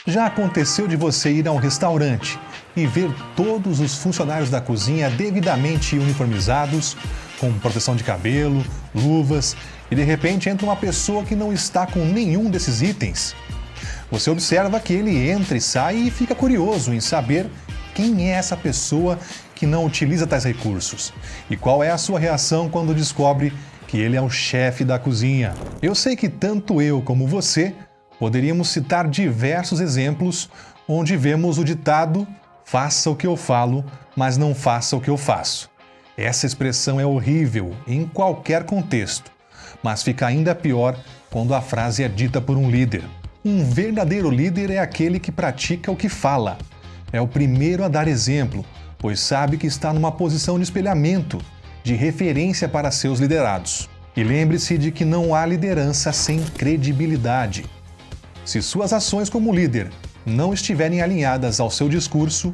Já aconteceu de você ir a um restaurante e ver todos os funcionários da cozinha devidamente uniformizados, com proteção de cabelo, luvas, e de repente entra uma pessoa que não está com nenhum desses itens? Você observa que ele entra e sai e fica curioso em saber quem é essa pessoa que não utiliza tais recursos e qual é a sua reação quando descobre que ele é o chefe da cozinha. Eu sei que tanto eu como você poderíamos citar diversos exemplos onde vemos o ditado "faça o que eu falo, mas não faça o que eu faço". Essa expressão é horrível em qualquer contexto, mas fica ainda pior quando a frase é dita por um líder. Um verdadeiro líder é aquele que pratica o que fala. É o primeiro a dar exemplo, pois sabe que está numa posição de espelhamento, de referência para seus liderados. E lembre-se de que não há liderança sem credibilidade. Se suas ações como líder não estiverem alinhadas ao seu discurso,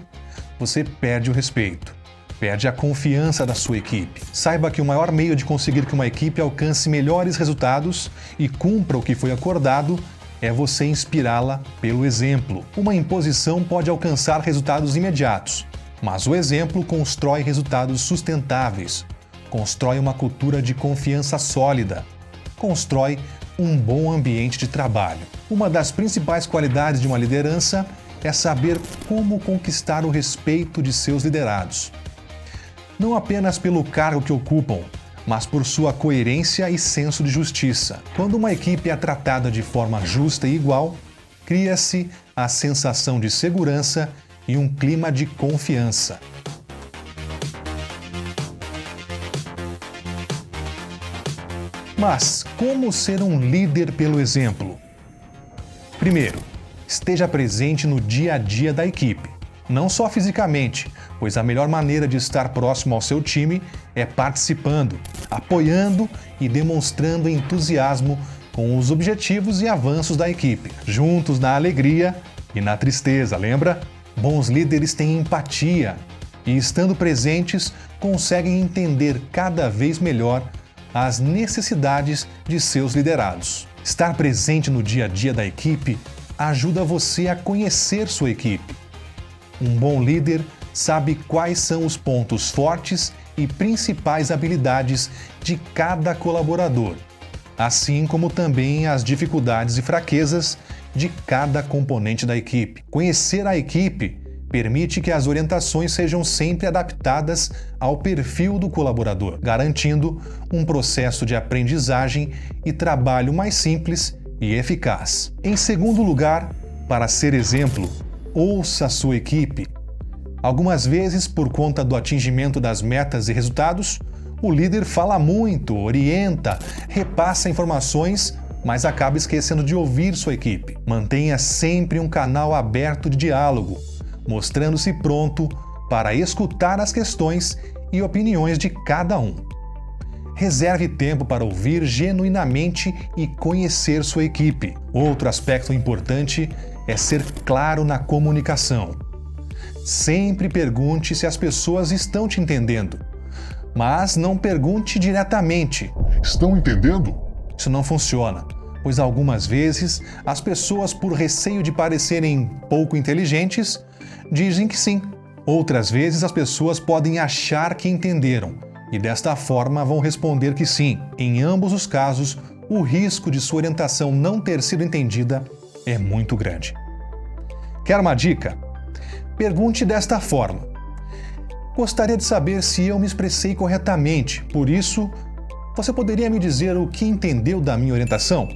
você perde o respeito, perde a confiança da sua equipe. Saiba que o maior meio de conseguir que uma equipe alcance melhores resultados e cumpra o que foi acordado é você inspirá-la pelo exemplo. Uma imposição pode alcançar resultados imediatos, mas o exemplo constrói resultados sustentáveis, constrói uma cultura de confiança sólida, constrói um bom ambiente de trabalho. Uma das principais qualidades de uma liderança é saber como conquistar o respeito de seus liderados. Não apenas pelo cargo que ocupam, mas por sua coerência e senso de justiça. Quando uma equipe é tratada de forma justa e igual, cria-se a sensação de segurança e um clima de confiança. Mas como ser um líder pelo exemplo? Primeiro, esteja presente no dia a dia da equipe. Não só fisicamente, pois a melhor maneira de estar próximo ao seu time é participando, apoiando e demonstrando entusiasmo com os objetivos e avanços da equipe, juntos na alegria e na tristeza, lembra? Bons líderes têm empatia e, estando presentes, conseguem entender cada vez melhor as necessidades de seus liderados. Estar presente no dia a dia da equipe ajuda você a conhecer sua equipe. Um bom líder sabe quais são os pontos fortes e principais habilidades de cada colaborador, assim como também as dificuldades e fraquezas de cada componente da equipe. Conhecer a equipe permite que as orientações sejam sempre adaptadas ao perfil do colaborador, garantindo um processo de aprendizagem e trabalho mais simples e eficaz. Em segundo lugar, para ser exemplo, ouça a sua equipe. Algumas vezes, por conta do atingimento das metas e resultados, o líder fala muito, orienta, repassa informações, mas acaba esquecendo de ouvir sua equipe. Mantenha sempre um canal aberto de diálogo, mostrando-se pronto para escutar as questões e opiniões de cada um. Reserve tempo para ouvir genuinamente e conhecer sua equipe. Outro aspecto importante é ser claro na comunicação. Sempre pergunte se as pessoas estão te entendendo, mas não pergunte diretamente: "Estão entendendo?" Isso não funciona, pois algumas vezes as pessoas, por receio de parecerem pouco inteligentes, dizem que sim. Outras vezes as pessoas podem achar que entenderam e desta forma vão responder que sim. Em ambos os casos, o risco de sua orientação não ter sido entendida é muito grande. Quer uma dica? Pergunte desta forma: "Gostaria de saber se eu me expressei corretamente, por isso, você poderia me dizer o que entendeu da minha orientação?"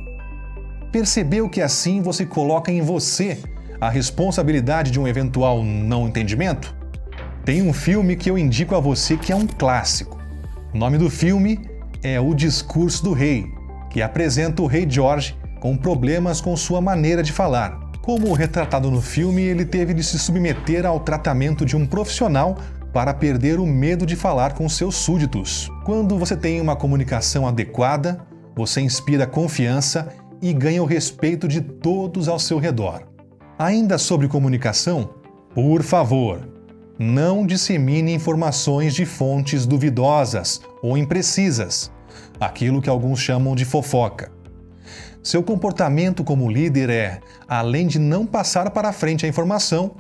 Percebeu que assim você coloca em você a responsabilidade de um eventual não entendimento? Tem um filme que eu indico a você que é um clássico. O nome do filme é O Discurso do Rei, que apresenta o rei George com problemas com sua maneira de falar. Como retratado no filme, ele teve de se submeter ao tratamento de um profissional para perder o medo de falar com seus súditos. Quando você tem uma comunicação adequada, você inspira confiança e ganha o respeito de todos ao seu redor. Ainda sobre comunicação, por favor, não dissemine informações de fontes duvidosas ou imprecisas, aquilo que alguns chamam de fofoca. Seu comportamento como líder é, além de não passar para frente a informação,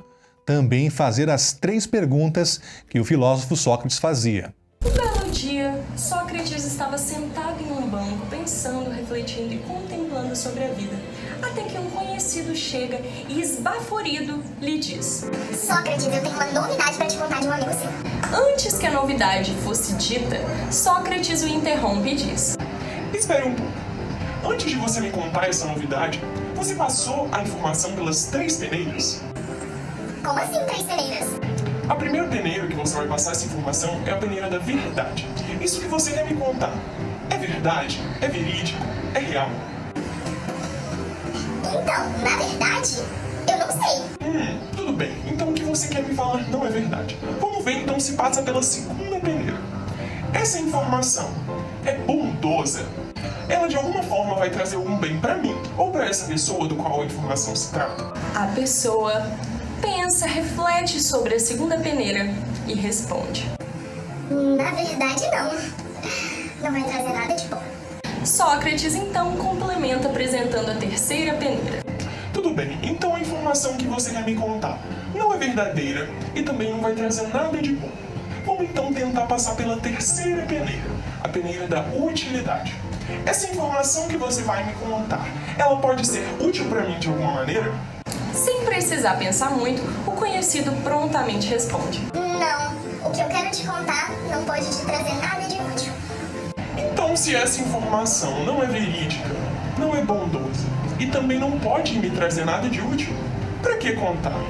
também fazer as 3 perguntas que o filósofo Sócrates fazia. Um belo dia, Sócrates estava sentado em um banco, pensando, refletindo e contemplando sobre a vida, até que um conhecido chega e, esbaforido, lhe diz: Sócrates, eu tenho uma novidade para te contar de um amigo seu. Antes que a novidade fosse dita, Sócrates o interrompe e diz: Espere um pouco. Antes de você me contar essa novidade, você passou a informação pelas 3 peneiras? Como assim 3 peneiras? A primeira peneira que você vai passar essa informação é a peneira da verdade. Isso que você quer me contar é verdade? É verídico? É real? Então, na verdade, eu não sei. Tudo bem. Então o que você quer me falar não é verdade. Vamos ver então se passa pela segunda peneira. Essa informação é bondosa? Ela de alguma forma vai trazer algum bem para mim ou para essa pessoa do qual a informação se trata? A pessoa pensa, reflete sobre a segunda peneira e responde: Na verdade, não. Não vai trazer nada de bom. Sócrates então complementa apresentando a terceira peneira. Tudo bem, então a informação que você quer me contar não é verdadeira e também não vai trazer nada de bom. Vamos então tentar passar pela terceira peneira, a peneira da utilidade. Essa informação que você vai me contar, ela pode ser útil para mim de alguma maneira? Sem precisar pensar muito, o conhecido prontamente responde: Não, o que eu quero te contar não pode te trazer nada de útil. Então, se essa informação não é verídica, não é bondosa e também não pode me trazer nada de útil, para que contar?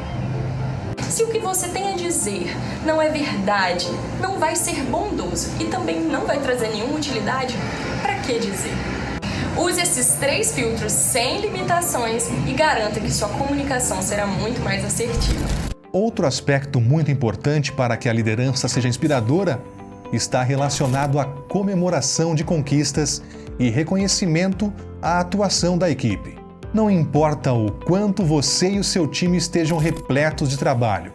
Se o que você tem a dizer não é verdade, não vai ser bondoso e também não vai trazer nenhuma utilidade, para que dizer? Use esses 3 filtros sem limitações e garanta que sua comunicação será muito mais assertiva. Outro aspecto muito importante para que a liderança seja inspiradora está relacionado à comemoração de conquistas e reconhecimento à atuação da equipe. Não importa o quanto você e o seu time estejam repletos de trabalho,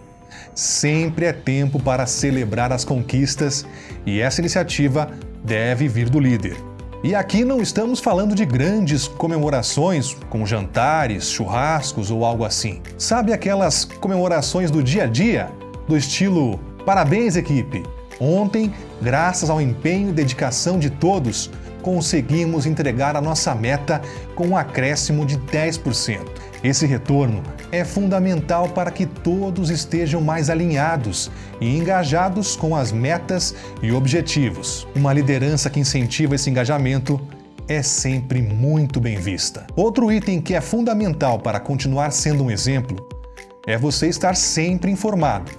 sempre é tempo para celebrar as conquistas e essa iniciativa deve vir do líder. E aqui não estamos falando de grandes comemorações, com jantares, churrascos ou algo assim. Sabe aquelas comemorações do dia a dia? Do estilo, parabéns equipe! Ontem, graças ao empenho e dedicação de todos, conseguimos entregar a nossa meta com um acréscimo de 10%. Esse retorno é fundamental para que todos estejam mais alinhados e engajados com as metas e objetivos. Uma liderança que incentiva esse engajamento é sempre muito bem vista. Outro item que é fundamental para continuar sendo um exemplo é você estar sempre informado.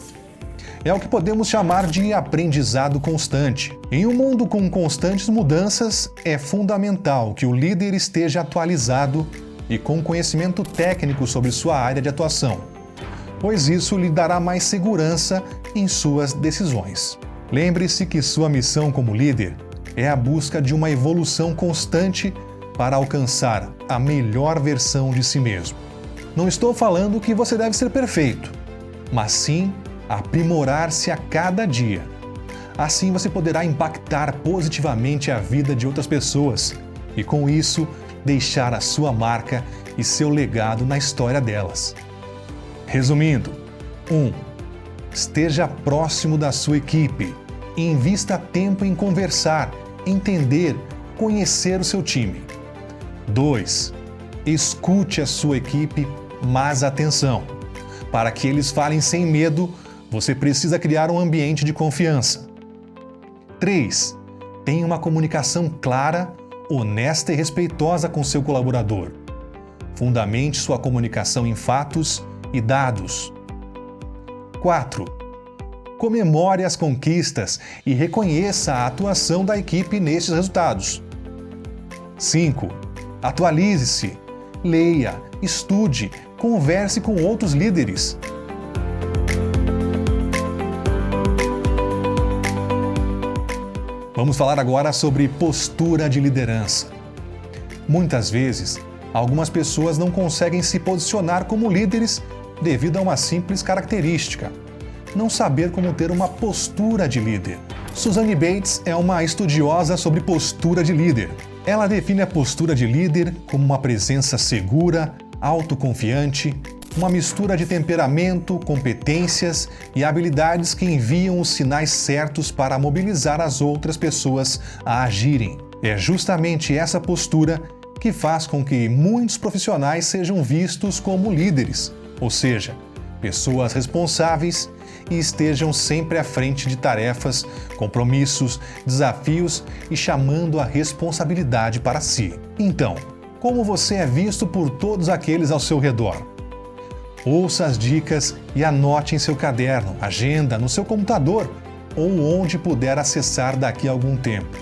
É o que podemos chamar de aprendizado constante. Em um mundo com constantes mudanças, é fundamental que o líder esteja atualizado e com conhecimento técnico sobre sua área de atuação, pois isso lhe dará mais segurança em suas decisões. Lembre-se que sua missão como líder é a busca de uma evolução constante para alcançar a melhor versão de si mesmo. Não estou falando que você deve ser perfeito, mas sim aprimorar-se a cada dia. Assim você poderá impactar positivamente a vida de outras pessoas e, com isso, deixar a sua marca e seu legado na história delas. Resumindo: 1. Esteja próximo da sua equipe. Invista tempo em conversar, entender, conhecer o seu time. 2. Escute a sua equipe, mas atenção. Para que eles falem sem medo, você precisa criar um ambiente de confiança. 3. Tenha uma comunicação clara, honesta e respeitosa com seu colaborador. Fundamente sua comunicação em fatos e dados. 4. Comemore as conquistas e reconheça a atuação da equipe nestes resultados. 5. Atualize-se, leia, estude, converse com outros líderes. Vamos falar agora sobre postura de liderança. Muitas vezes, algumas pessoas não conseguem se posicionar como líderes devido a uma simples característica: não saber como ter uma postura de líder. Suzanne Bates é uma estudiosa sobre postura de líder. Ela define a postura de líder como uma presença segura, autoconfiante, uma mistura de temperamento, competências e habilidades que enviam os sinais certos para mobilizar as outras pessoas a agirem. É justamente essa postura que faz com que muitos profissionais sejam vistos como líderes, ou seja, pessoas responsáveis e estejam sempre à frente de tarefas, compromissos, desafios e chamando a responsabilidade para si. Então, como você é visto por todos aqueles ao seu redor? Ouça as dicas e anote em seu caderno, agenda, no seu computador ou onde puder acessar daqui a algum tempo.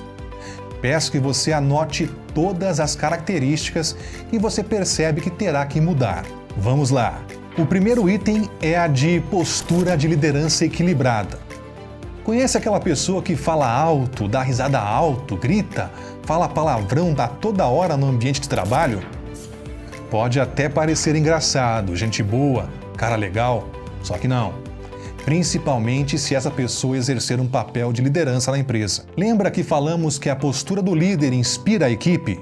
Peço que você anote todas as características que você percebe que terá que mudar. Vamos lá! O primeiro item é a de postura de liderança equilibrada. Conhece aquela pessoa que fala alto, dá risada alto, grita, fala palavrão, dá toda hora no ambiente de trabalho? Pode até parecer engraçado, gente boa, cara legal, só que não. Principalmente se essa pessoa exercer um papel de liderança na empresa. Lembra que falamos que a postura do líder inspira a equipe?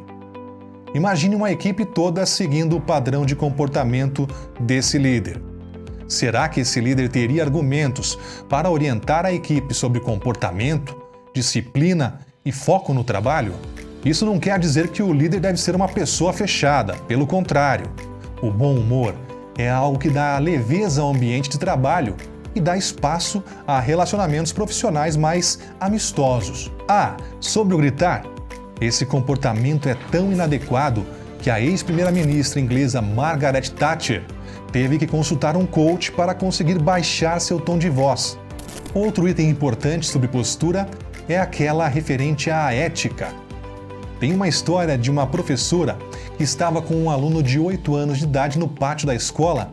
Imagine uma equipe toda seguindo o padrão de comportamento desse líder. Será que esse líder teria argumentos para orientar a equipe sobre comportamento, disciplina e foco no trabalho? Isso não quer dizer que o líder deve ser uma pessoa fechada, pelo contrário. O bom humor é algo que dá leveza ao ambiente de trabalho e dá espaço a relacionamentos profissionais mais amistosos. Sobre o gritar, esse comportamento é tão inadequado que a ex-primeira-ministra inglesa Margaret Thatcher teve que consultar um coach para conseguir baixar seu tom de voz. Outro item importante sobre postura é aquela referente à ética. Tem uma história de uma professora que estava com um aluno de 8 anos de idade no pátio da escola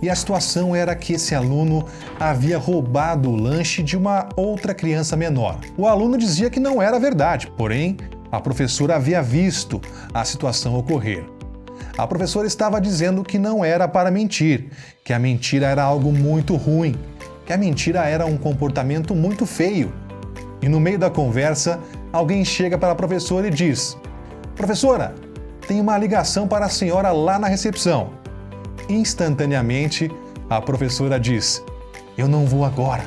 e a situação era que esse aluno havia roubado o lanche de uma outra criança menor. O aluno dizia que não era verdade, porém, a professora havia visto a situação ocorrer. A professora estava dizendo que não era para mentir, que a mentira era algo muito ruim, que a mentira era um comportamento muito feio. E no meio da conversa, alguém chega para a professora e diz: "Professora, tem uma ligação para a senhora lá na recepção." Instantaneamente, a professora diz: "Eu não vou agora.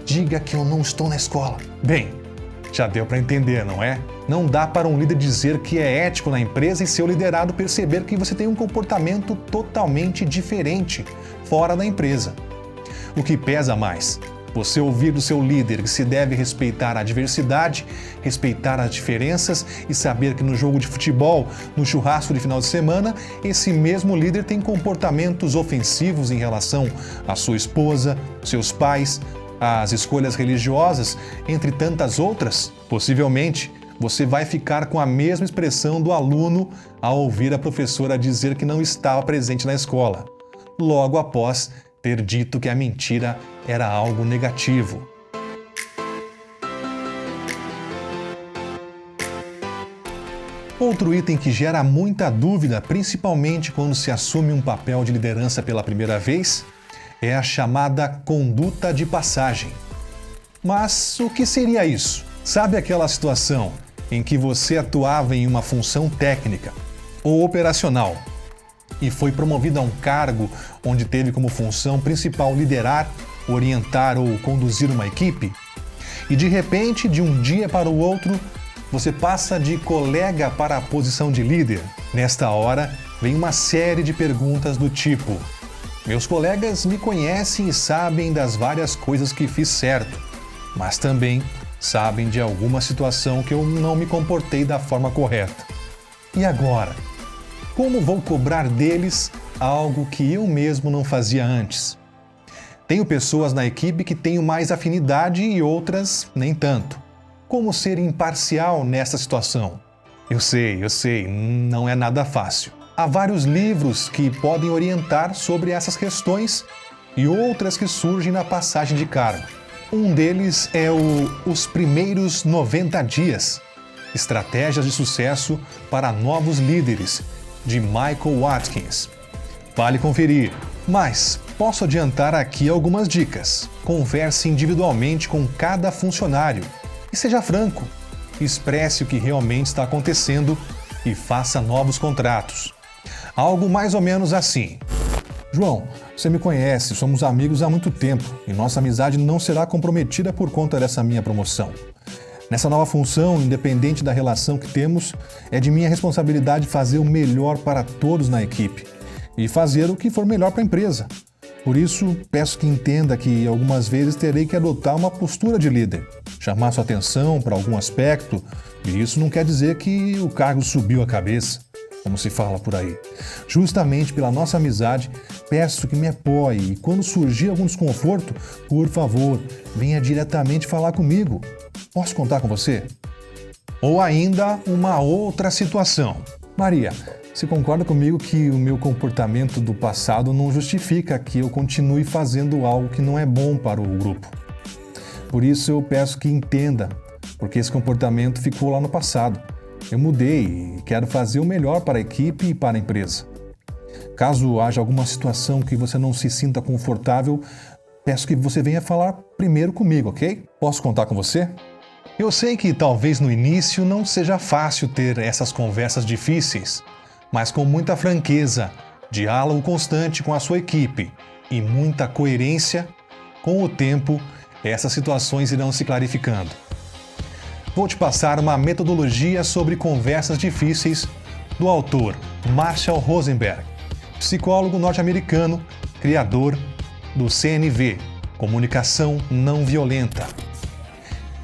Diga que eu não estou na escola." Bem, já deu para entender, não é? Não dá para um líder dizer que é ético na empresa e seu liderado perceber que você tem um comportamento totalmente diferente fora da empresa. O que pesa mais? Você ouvir do seu líder que se deve respeitar a diversidade, respeitar as diferenças e saber que no jogo de futebol, no churrasco de final de semana, esse mesmo líder tem comportamentos ofensivos em relação à sua esposa, seus pais, às escolhas religiosas, entre tantas outras? Possivelmente, você vai ficar com a mesma expressão do aluno ao ouvir a professora dizer que não estava presente na escola, logo após ter dito que a mentira era algo negativo. Outro item que gera muita dúvida, principalmente quando se assume um papel de liderança pela primeira vez, é a chamada conduta de passagem. Mas o que seria isso? Sabe aquela situação em que você atuava em uma função técnica ou operacional e foi promovido a um cargo onde teve como função principal liderar, orientar ou conduzir uma equipe? E de repente, de um dia para o outro, você passa de colega para a posição de líder? Nesta hora, vem uma série de perguntas do tipo: meus colegas me conhecem e sabem das várias coisas que fiz certo, mas também sabem de alguma situação que eu não me comportei da forma correta. E agora? Como vou cobrar deles algo que eu mesmo não fazia antes? Tenho pessoas na equipe que tenho mais afinidade e outras nem tanto. Como ser imparcial nessa situação? Eu sei, não é nada fácil. Há vários livros que podem orientar sobre essas questões e outras que surgem na passagem de cargo. Um deles é Os Primeiros 90 Dias, Estratégias de Sucesso para Novos Líderes, de Michael Watkins. Vale conferir, mas posso adiantar aqui algumas dicas. Converse individualmente com cada funcionário e seja franco. Expresse o que realmente está acontecendo e faça novos contratos. Algo mais ou menos assim: João, você me conhece, somos amigos há muito tempo e nossa amizade não será comprometida por conta dessa minha promoção. Nessa nova função, independente da relação que temos, é de minha responsabilidade fazer o melhor para todos na equipe e fazer o que for melhor para a empresa. Por isso, peço que entenda que algumas vezes terei que adotar uma postura de líder, chamar sua atenção para algum aspecto, e isso não quer dizer que o cargo subiu a cabeça, como se fala por aí. Justamente pela nossa amizade, peço que me apoie e quando surgir algum desconforto, por favor, venha diretamente falar comigo. Posso contar com você? Ou ainda uma outra situação. Maria, você concorda comigo que o meu comportamento do passado não justifica que eu continue fazendo algo que não é bom para o grupo? Por isso eu peço que entenda, porque esse comportamento ficou lá no passado. Eu mudei e quero fazer o melhor para a equipe e para a empresa. Caso haja alguma situação que você não se sinta confortável, peço que você venha falar primeiro comigo, ok? Posso contar com você? Eu sei que talvez no início não seja fácil ter essas conversas difíceis, mas com muita franqueza, diálogo constante com a sua equipe e muita coerência, com o tempo, essas situações irão se clarificando. Vou te passar uma metodologia sobre conversas difíceis do autor Marshall Rosenberg, psicólogo norte-americano, criador do CNV, Comunicação Não Violenta.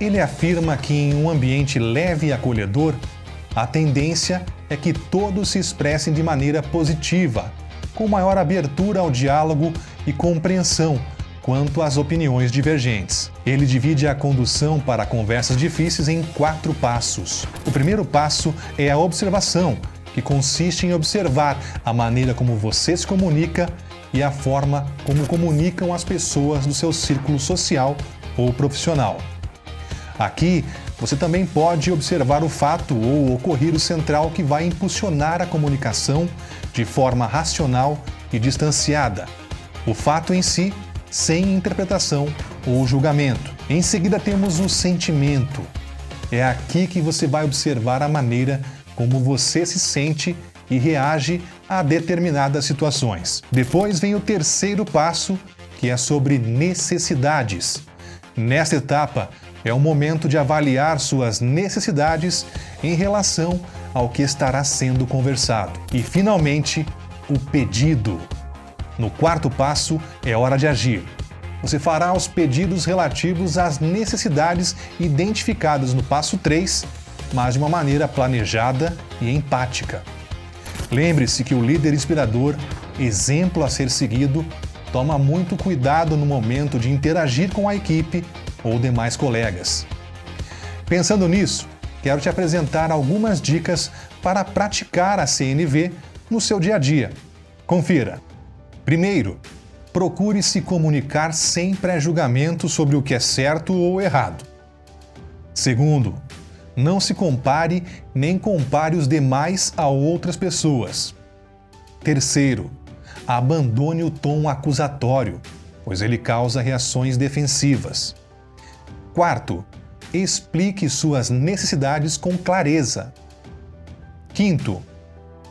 Ele afirma que em um ambiente leve e acolhedor, a tendência é que todos se expressem de maneira positiva, com maior abertura ao diálogo e compreensão quanto às opiniões divergentes. Ele divide a condução para conversas difíceis em 4 passos. O primeiro passo é a observação, que consiste em observar a maneira como você se comunica e a forma como comunicam as pessoas do seu círculo social ou profissional. Aqui, você também pode observar o fato ou ocorrido central que vai impulsionar a comunicação de forma racional e distanciada. O fato em si, sem interpretação ou julgamento. Em seguida temos o sentimento. É aqui que você vai observar a maneira como você se sente e reage a determinadas situações. Depois vem o terceiro passo, que é sobre necessidades. Nesta etapa, é o momento de avaliar suas necessidades em relação ao que estará sendo conversado. E, finalmente, o pedido. No quarto passo, é hora de agir. Você fará os pedidos relativos às necessidades identificadas no passo 3, mas de uma maneira planejada e empática. Lembre-se que o líder inspirador, exemplo a ser seguido, toma muito cuidado no momento de interagir com a equipe ou demais colegas. Pensando nisso, quero te apresentar algumas dicas para praticar a CNV no seu dia a dia. Confira! Primeiro, procure se comunicar sem pré-julgamento sobre o que é certo ou errado. Segundo, não se compare nem compare os demais a outras pessoas. Terceiro, abandone o tom acusatório, pois ele causa reações defensivas. Quarto, explique suas necessidades com clareza. Quinto,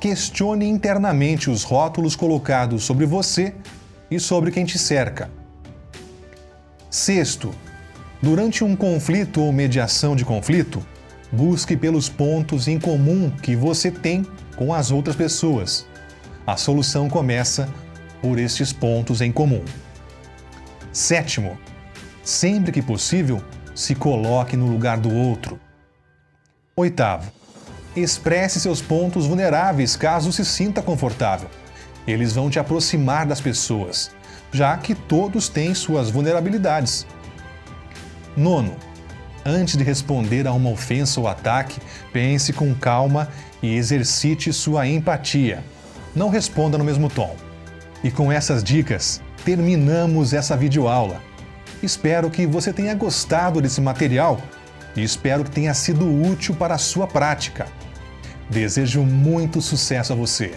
questione internamente os rótulos colocados sobre você e sobre quem te cerca. Sexto, durante um conflito ou mediação de conflito, busque pelos pontos em comum que você tem com as outras pessoas. A solução começa por estes pontos em comum. Sétimo, sempre que possível, se coloque no lugar do outro. Oitavo, expresse seus pontos vulneráveis caso se sinta confortável. Eles vão te aproximar das pessoas, já que todos têm suas vulnerabilidades. Nono, antes de responder a uma ofensa ou ataque, pense com calma e exercite sua empatia. Não responda no mesmo tom. E com essas dicas, terminamos essa videoaula. Espero que você tenha gostado desse material e espero que tenha sido útil para a sua prática. Desejo muito sucesso a você!